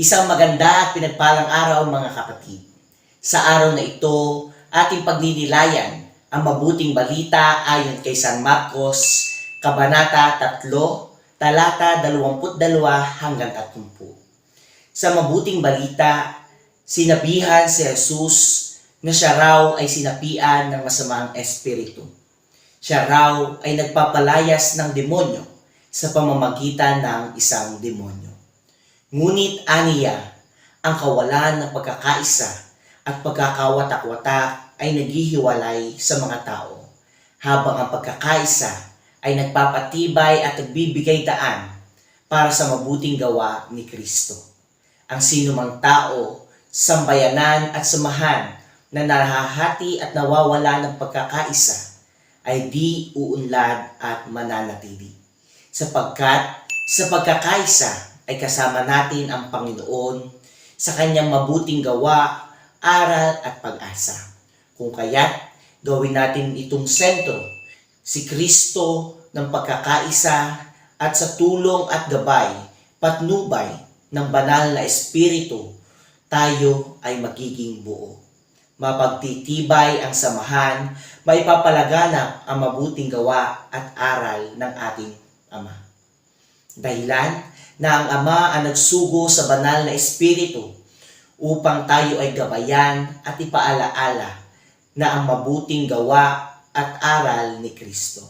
Isang maganda at pinagpalang araw mga kapatid. Sa araw na ito, ating pagninilayan ang mabuting balita ayon kay San Marcos, Kabanata 3, talata 22 hanggang 30. Sa mabuting balita, sinabihan si Jesus na siya raw ay sinapian ng masamang espiritu. Siya raw ay nagpapalayas ng demonyo sa pamamagitan ng isang demonyo. Ngunit aniya, ang kawalan ng pagkakaisa at pagkakawatak-watak ay naghihiwalay sa mga tao, habang ang pagkakaisa ay nagpapatibay at nagbibigay daan para sa mabuting gawa ni Kristo. Ang sinumang tao, sambayanan at samahan na nahahati at nawawala ng pagkakaisa ay di uunlad at mananatili. Sapagkat sa pagkakaisa ay kasama natin ang Panginoon sa kanyang mabuting gawa, aral at pag-asa. Kung kaya't gawin natin itong sentro, si Kristo ng pagkakaisa at sa tulong at gabay, patnubay ng banal na Espiritu, tayo ay magiging buo. Mapagtitibay ang samahan, maipapalaganap ang mabuting gawa at aral ng ating Ama. Dahilan na ang Ama ang nagsugo sa banal na Espiritu upang tayo ay gabayan at ipaalaala na ang mabuting gawa at aral ni Kristo.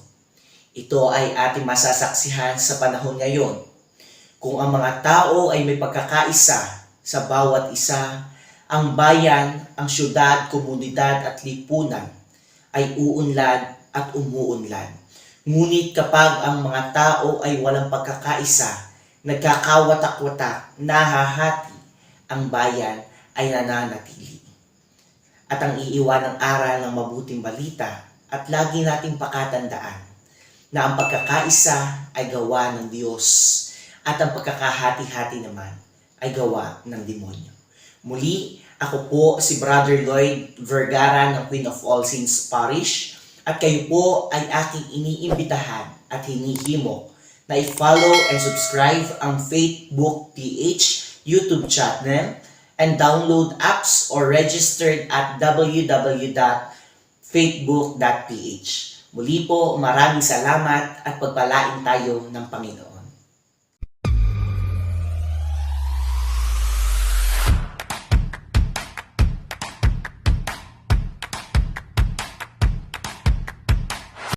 Ito ay ating masasaksihan sa panahon ngayon. Kung ang mga tao ay may pagkakaisa sa bawat isa, ang bayan, ang syudad, komunidad at lipunan ay uunlad at umuunlad. Ngunit kapag ang mga tao ay walang pagkakaisa, nagkakawatak-watak, nahahati, ang bayan ay nananatili. At ang iiwanang aral ng mabuting balita at lagi nating pakatandaan na ang pagkakaisa ay gawa ng Diyos at ang pagkakahati-hati naman ay gawa ng demonyo. Muli, ako po si Brother Lloyd Vergara ng Queen of All Saints Parish at kayo po ay aking iniimbitahan at hinihimok na i-follow and subscribe ang Faithbook PH YouTube channel and download apps or registered at www.faithbook.ph. Muli po, maraming salamat at pagpalain tayo ng Panginoon.